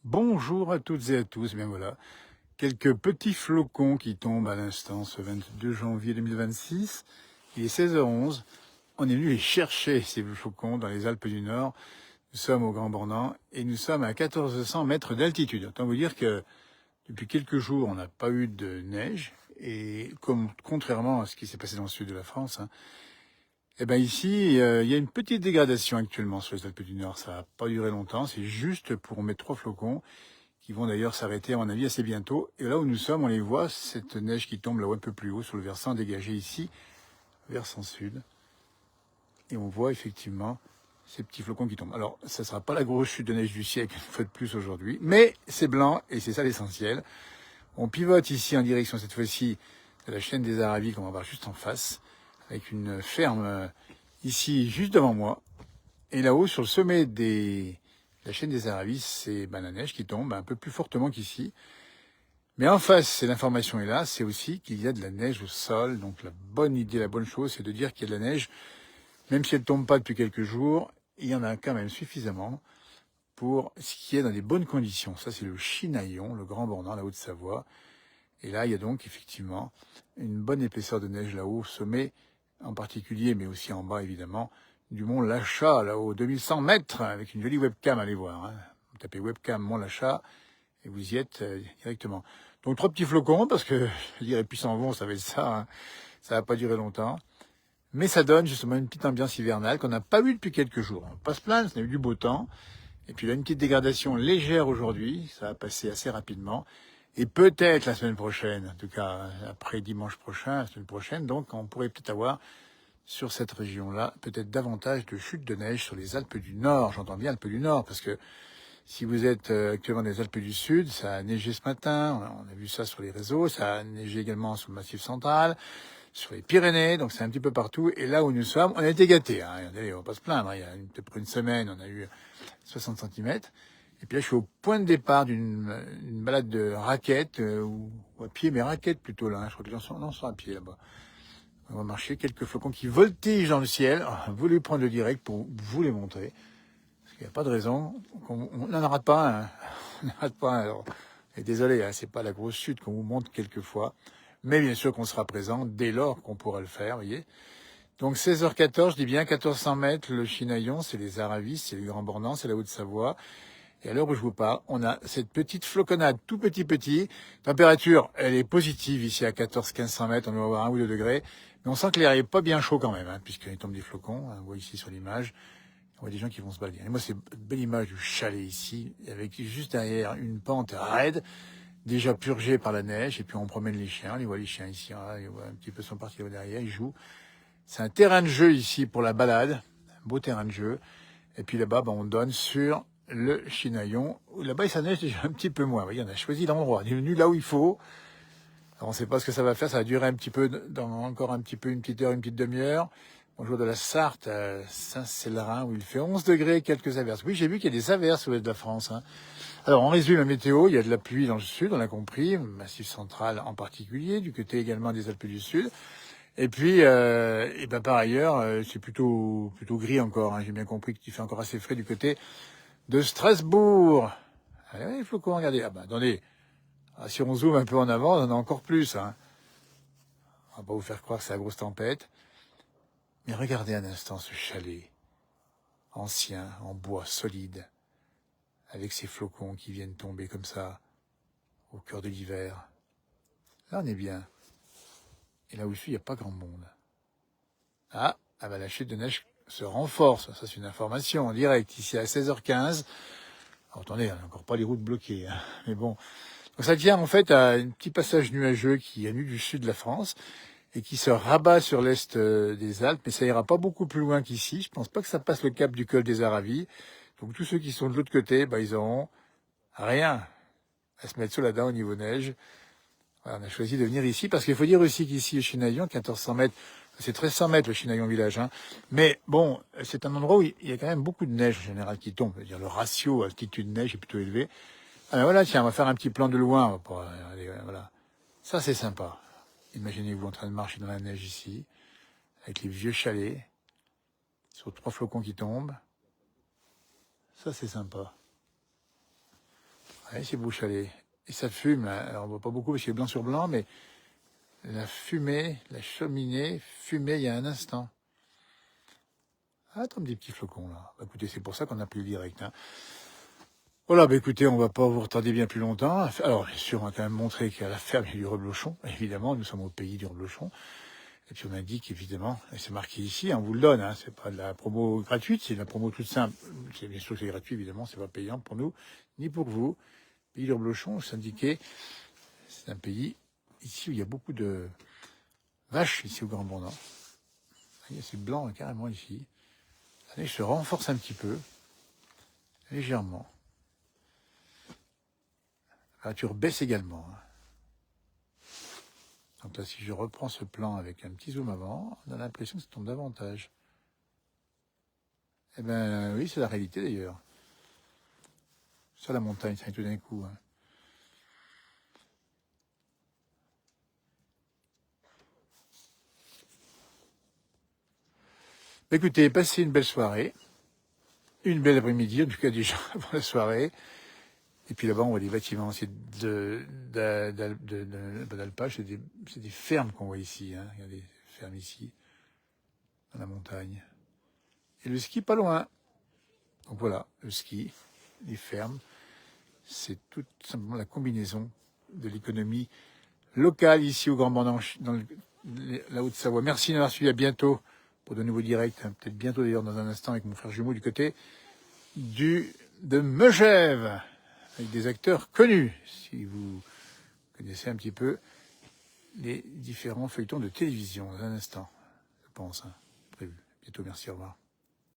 Bonjour à toutes et à tous. Bien voilà, quelques petits flocons qui tombent à l'instant ce 22 janvier 2026. Il est 16h11. On est venu les chercher, ces flocons, dans les Alpes du Nord. Nous sommes au Grand Bornand et nous sommes à 1400 mètres d'altitude. Autant vous dire que depuis quelques jours, on n'a pas eu de neige. Et contrairement à ce qui s'est passé dans le sud de la France, eh ben ici, il y a une petite dégradation actuellement sur les Alpes du Nord. Ça n'a pas duré longtemps. C'est juste pour mettre 3 flocons qui vont d'ailleurs s'arrêter, à mon avis, assez bientôt. Et là où nous sommes, on les voit, cette neige qui tombe là un peu plus haut, sur le versant dégagé ici, versant sud. Et on voit effectivement ces petits flocons qui tombent. Alors, ça ne sera pas la grosse chute de neige du siècle, une fois de plus aujourd'hui, mais c'est blanc, et c'est ça l'essentiel. On pivote ici en direction, cette fois-ci, de la chaîne des Aravis, qu'on va voir juste en face, avec une ferme ici, juste devant moi. Et là-haut, sur le sommet de la chaîne des Aravis, c'est la neige qui tombe un peu plus fortement qu'ici. Mais en face, c'est l'information est là, c'est aussi qu'il y a de la neige au sol. Donc la bonne idée, la bonne chose, c'est de dire qu'il y a de la neige, même si elle ne tombe pas depuis quelques jours, il y en a quand même suffisamment pour ce qui est dans des bonnes conditions. Ça, c'est le Chinaillon, le Grand Bornand, la Haute-Savoie. Et là, il y a donc effectivement une bonne épaisseur de neige là-haut, au sommet en particulier, mais aussi en bas évidemment, du mont Lachat, là-haut, 2100 mètres, avec une jolie webcam, allez voir. Vous tapez webcam Mont Lachat, et vous y êtes directement. Donc 3 petits flocons, parce que je dirais plus s'en vont, ça va être ça, ça va pas durer longtemps. Mais ça donne justement une petite ambiance hivernale qu'on n'a pas eu depuis quelques jours. On va pas se plaindre, on a eu du beau temps. Et puis là, une petite dégradation légère aujourd'hui, ça va passer assez rapidement. Et peut-être la semaine prochaine, en tout cas après dimanche prochain, la semaine prochaine, donc on pourrait peut-être avoir sur cette région-là peut-être davantage de chutes de neige sur les Alpes du Nord. J'entends bien Alpes du Nord, parce que si vous êtes actuellement dans les Alpes du Sud, ça a neigé ce matin, on a vu ça sur les réseaux, ça a neigé également sur le Massif central, sur les Pyrénées, donc c'est un petit peu partout. Et là où nous sommes, on a été gâtés. Allez, on va pas se plaindre. Il y a à peu près une semaine, on a eu 60 centimètres. Et puis là, je suis au point de départ d'une balade de raquettes, ou à pied, mais raquettes plutôt là. Je crois que les gens sont à pied là-bas. On va marcher quelques flocons qui voltigent dans le ciel. Alors, j'ai voulu prendre le direct pour vous les montrer. Il n'y a pas de raison. On n'en rate pas. On n'en rate pas. Alors, et désolé, c'est pas la grosse chute qu'on vous montre quelquefois. Mais bien sûr qu'on sera présent dès lors qu'on pourra le faire, vous voyez. Donc 16h14, je dis bien 1400 mètres, le Chinaillon, c'est les Aravis, c'est le Grand Bornand, c'est la Haute-Savoie. Et à l'heure où je vous parle, on a cette petite floconnade, tout petit. Température, elle est positive ici à 1400-1500 mètres, on doit avoir 1 ou 2 degrés. Mais on sent que l'air est pas bien chaud quand même, puisqu'il tombe des flocons. On voit ici sur l'image. On voit des gens qui vont se balader. Et moi, c'est une belle image du chalet ici, avec juste derrière une pente raide, déjà purgée par la neige. Et puis on promène les chiens. On voit les chiens ici, ils voient un petit peu son parti derrière, ils jouent. C'est un terrain de jeu ici pour la balade, un beau terrain de jeu. Et puis là-bas, on donne sur le Chinaillon. Là-bas, ça neige déjà un petit peu moins. Vous voyez, on a choisi l'endroit. On est venu là où il faut. Alors, on ne sait pas ce que ça va faire. Ça va durer un petit peu, encore un petit peu, une petite heure, une petite demi-heure. Bonjour de la Sarthe à Saint-Célerin, où il fait 11 degrés, quelques averses. Oui, j'ai vu qu'il y a des averses au l'ouest de la France. Alors, on résume la météo. Il y a de la pluie dans le sud, on l'a compris, Massif central en particulier, du côté également des Alpes du Sud. Et puis, par ailleurs, c'est plutôt gris encore. J'ai bien compris qu'il fait encore assez frais du côté de Strasbourg. Allez, il faut qu'on regarde. Attendez. Si on zoome un peu en avant, on en a encore plus. On va pas vous faire croire que c'est la grosse tempête. Mais regardez un instant ce chalet, ancien, en bois solide, avec ces flocons qui viennent tomber comme ça, au cœur de l'hiver. Là, on est bien. Et là où je suis, il n'y a pas grand monde. La chute de neige se renforce. Ça, c'est une information en direct, ici à 16h15. Alors, attendez, on n'a encore pas les routes bloquées. Mais bon. Donc, ça tient en fait à un petit passage nuageux qui est venu du sud de la France et qui se rabat sur l'est des Alpes, mais ça ira pas beaucoup plus loin qu'ici. Je pense pas que ça passe le cap du col des Aravis. Donc tous ceux qui sont de l'autre côté, ils auront rien à se mettre sous la dent au niveau neige. Voilà, on a choisi de venir ici parce qu'il faut dire aussi qu'ici, au Chinaillon, 1400 mètres, c'est 1300 mètres le Chinaillon village. Mais bon, c'est un endroit où il y a quand même beaucoup de neige en général qui tombe. C'est-à-dire le ratio altitude-neige est plutôt élevé. Alors voilà, tiens, on va faire un petit plan de loin. Voilà. Ça, c'est sympa. Imaginez-vous en train de marcher dans la neige ici, avec les vieux chalets, sur 3 flocons qui tombent. Ça, c'est sympa. Ouais, c'est beau chalet. Et ça fume, là. Alors, on voit pas beaucoup parce qu'il est blanc sur blanc, mais la fumée, la cheminée fumait il y a un instant. Ah, tombe des petits flocons, là. Bah, écoutez, c'est pour ça qu'on a plus le direct, hein. Voilà, bah écoutez, on va pas vous retarder bien plus longtemps. Alors, bien sûr, on va quand même montrer qu'à la ferme, il y a du reblochon. Évidemment, nous sommes au pays du reblochon. Et puis on indique, évidemment, et c'est marqué ici, on vous le donne, hein, c'est pas de la promo gratuite, c'est de la promo toute simple. C'est bien sûr que c'est gratuit, évidemment, c'est pas payant pour nous, ni pour vous. Pays du reblochon, c'est indiqué, c'est un pays, ici, où il y a beaucoup de vaches, ici au Grand Bornand. C'est blanc, carrément, ici. La neige se renforce un petit peu, légèrement. La température baisse également, hein. Donc là, si je reprends ce plan avec un petit zoom avant, on a l'impression que ça tombe davantage. Eh ben oui, c'est la réalité d'ailleurs. Ça, la montagne, ça vient tout d'un coup, hein. Écoutez, passez une belle soirée, une belle après-midi, en tout cas déjà avant la soirée. Et puis là-bas, on voit des bâtiments, c'est d'alpage, c'est des fermes qu'on voit ici, hein. Il y a des fermes ici, dans la montagne. Et le ski pas loin. Donc voilà, le ski, les fermes, c'est tout simplement la combinaison de l'économie locale ici au Grand Bornand, dans la Haute-Savoie. Merci d'avoir suivi, à bientôt pour de nouveaux directs, hein. Peut-être bientôt d'ailleurs dans un instant avec mon frère jumeau du côté de Megève, avec des acteurs connus, si vous connaissez un petit peu les différents feuilletons de télévision. Dans un instant, je pense, hein, prévu. Bientôt, merci, au revoir.